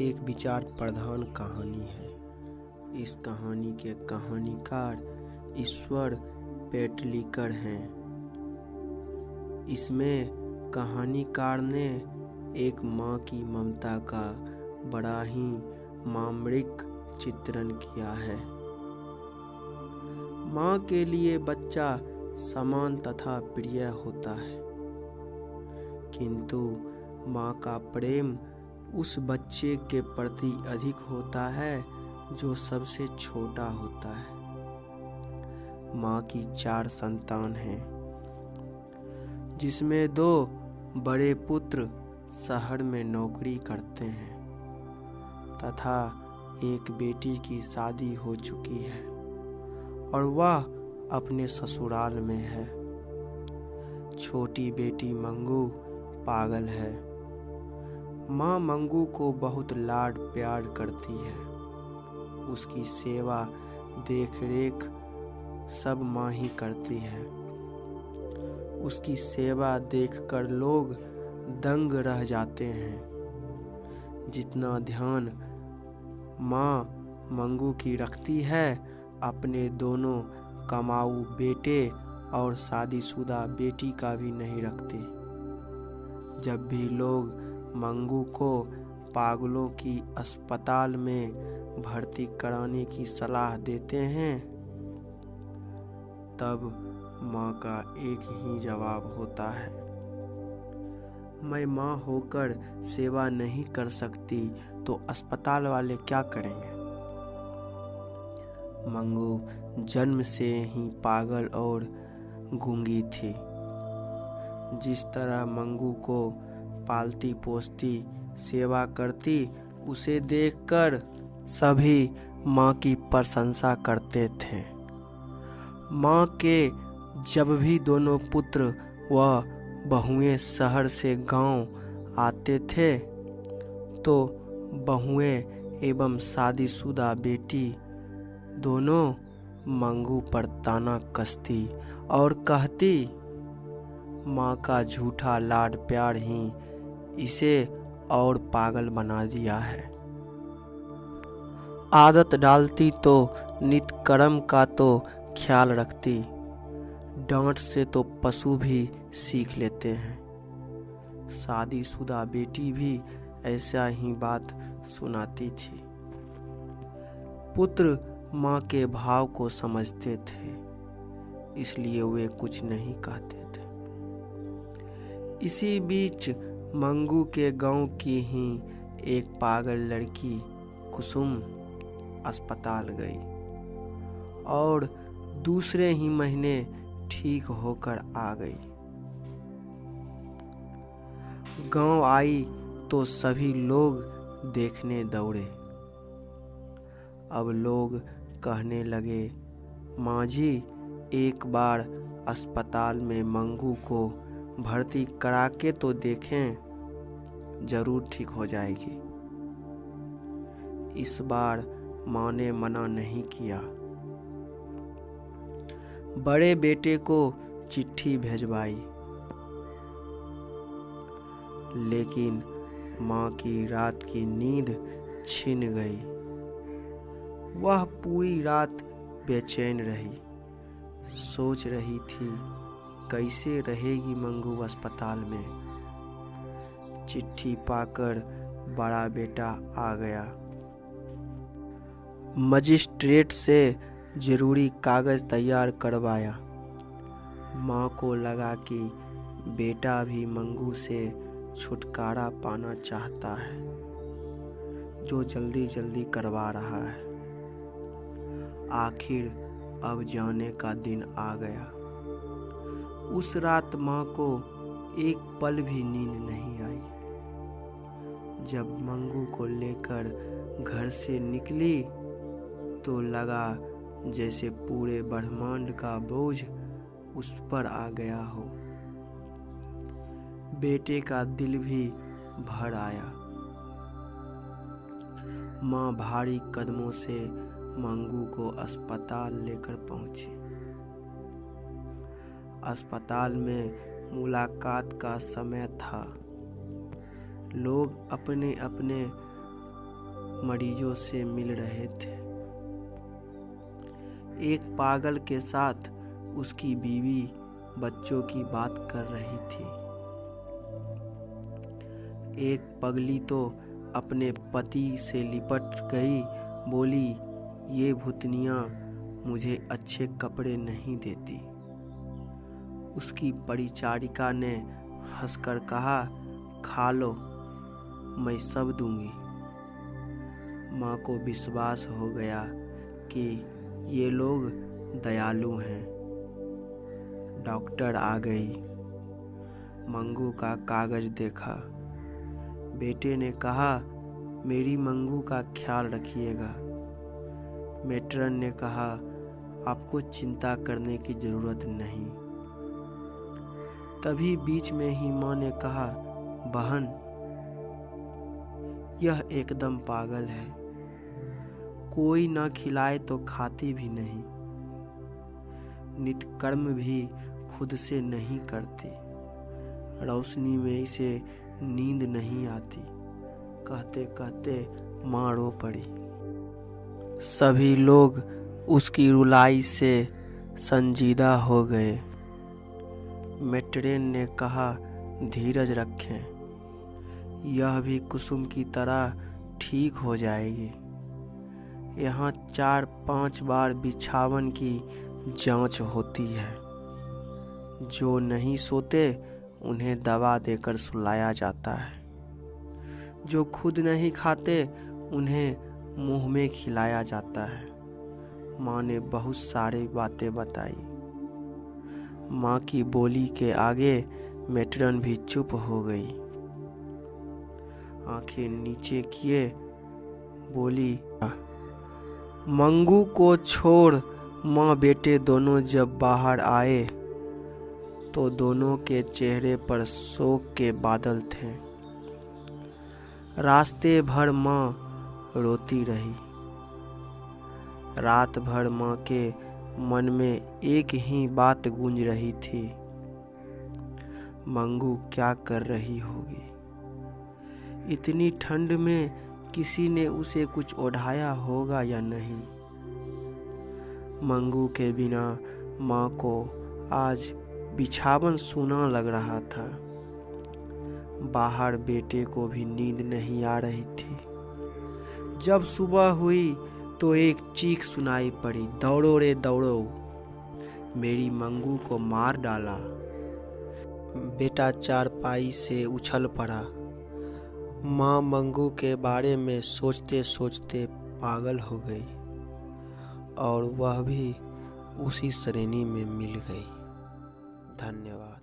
एक विचार प्रधान कहानी है। इस कहानी के कहानीकार ईश्वर पेटलीकर हैं। इसमें कहानीकार ने एक माँ की ममता का बड़ा ही मार्मिक चित्रण किया है। माँ के लिए बच्चा समान तथा प्रिय होता है, किंतु माँ का प्रेम उस बच्चे के प्रति अधिक होता है जो सबसे छोटा होता है। माँ की 4 संतान हैं, जिसमें 2 बड़े पुत्र शहर में नौकरी करते हैं तथा एक बेटी की शादी हो चुकी है और वह अपने ससुराल में है। छोटी बेटी मंगू पागल है। माँ मंगू को बहुत लाड प्यार करती है। उसकी सेवा देखरेख सब माँ ही करती है। उसकी सेवा देखकर लोग दंग रह जाते हैं। जितना ध्यान माँ मंगू की रखती है, अपने दोनों कमाऊ बेटे और शादीशुदा बेटी का भी नहीं रखती। जब भी लोग मंगू को पागलों की अस्पताल में भर्ती कराने की सलाह देते हैं, तब माँ का एक ही जवाब होता है, मैं माँ होकर सेवा नहीं कर सकती तो अस्पताल वाले क्या करेंगे। मंगू जन्म से ही पागल और गूंगी थी। जिस तरह मंगू को पालती पोसती सेवा करती, उसे देखकर सभी माँ की प्रशंसा करते थे। माँ के जब भी दोनों पुत्र व बहुएं शहर से गांव आते थे, तो बहुएं एवं शादीशुदा बेटी दोनों मंगू पर ताना कसती और कहती, माँ का झूठा लाड प्यार ही इसे और पागल बना दिया है। आदत डालती तो नित कर्म का तो ख्याल रखती। डांट से तो पशु भी सीख लेते हैं। शादीशुदा बेटी भी ऐसा ही बात सुनाती थी। पुत्र माँ के भाव को समझते थे, इसलिए वे कुछ नहीं कहते थे। इसी बीच मंगू के गांव की ही एक पागल लड़की कुसुम अस्पताल गई और दूसरे ही महीने ठीक होकर आ गई। गांव आई तो सभी लोग देखने दौड़े। अब लोग कहने लगे, माँ जी एक बार अस्पताल में मंगू को भर्ती करा के तो देखें, जरूर ठीक हो जाएगी। इस बार माँ ने मना नहीं किया। बड़े बेटे को चिट्ठी भेजवाई, लेकिन माँ की रात की नींद छिन गई। वह पूरी रात बेचैन रही। सोच रही थी कैसे रहेगी मंगू अस्पताल में। चिट्ठी पाकर बड़ा बेटा आ गया। मजिस्ट्रेट से जरूरी कागज तैयार करवाया। माँ को लगा कि बेटा भी मंगू से छुटकारा पाना चाहता है, जो जल्दी जल्दी करवा रहा है। आखिर अब जाने का दिन आ गया। उस रात माँ को एक पल भी नींद नहीं आई। जब मंगू को लेकर घर से निकली तो लगा जैसे पूरे ब्रह्मांड का बोझ उस पर आ गया हो। बेटे का दिल भी भर आया। माँ भारी कदमों से मंगू को अस्पताल लेकर पहुंची। अस्पताल में मुलाकात का समय था। लोग अपने अपने मरीजों से मिल रहे थे। एक पागल के साथ उसकी बीवी बच्चों की बात कर रही थी। एक पगली तो अपने पति से लिपट गई, बोली, ये भूतनियाँ मुझे अच्छे कपड़े नहीं देती। उसकी परिचारिका ने हंसकर कहा, खा लो, मैं सब दूंगी। माँ को विश्वास हो गया कि ये लोग दयालु हैं। डॉक्टर आ गई। मंगू का कागज देखा। बेटे ने कहा, मेरी मंगू का ख्याल रखिएगा। मेट्रन ने कहा, आपको चिंता करने की जरूरत नहीं। तभी बीच में ही माँ ने कहा, बहन, यह एकदम पागल है, कोई न खिलाए तो खाती भी नहीं, नित्य कर्म भी खुद से नहीं करती, रोशनी में इसे नींद नहीं आती। कहते कहते माँ रो पड़ी। सभी लोग उसकी रुलाई से संजीदा हो गए। मेट्रेन ने कहा, धीरज रखें, यह भी कुसुम की तरह ठीक हो जाएगी। यहाँ 4-5 बार बिछावन की जांच होती है। जो नहीं सोते उन्हें दवा देकर सुलाया जाता है। जो खुद नहीं खाते उन्हें मुंह में खिलाया जाता है। माँ ने बहुत सारी बातें बताई। माँ की बोली के आगे मेट्रन भी चुप हो गई। आंखें नीचे किए बोली, मंगू को छोड़ माँ बेटे दोनों जब बाहर आए तो दोनों के चेहरे पर शोक के बादल थे। रास्ते भर माँ रोती रही। रात भर माँ के मन में एक ही बात गूंज रही थी, मंगू क्या कर रही होगी। इतनी ठंड में किसी ने उसे कुछ ओढ़ाया होगा या नहीं। मंगू के बिना माँ को आज बिछावन सूना लग रहा था। बाहर बेटे को भी नींद नहीं आ रही थी। जब सुबह हुई तो एक चीख सुनाई पड़ी, दौड़ो रे दौड़ो, मेरी मंगू को मार डाला। बेटा चारपाई से उछल पड़ा। माँ मंगू के बारे में सोचते सोचते पागल हो गई और वह भी उसी श्रेणी में मिल गई। धन्यवाद।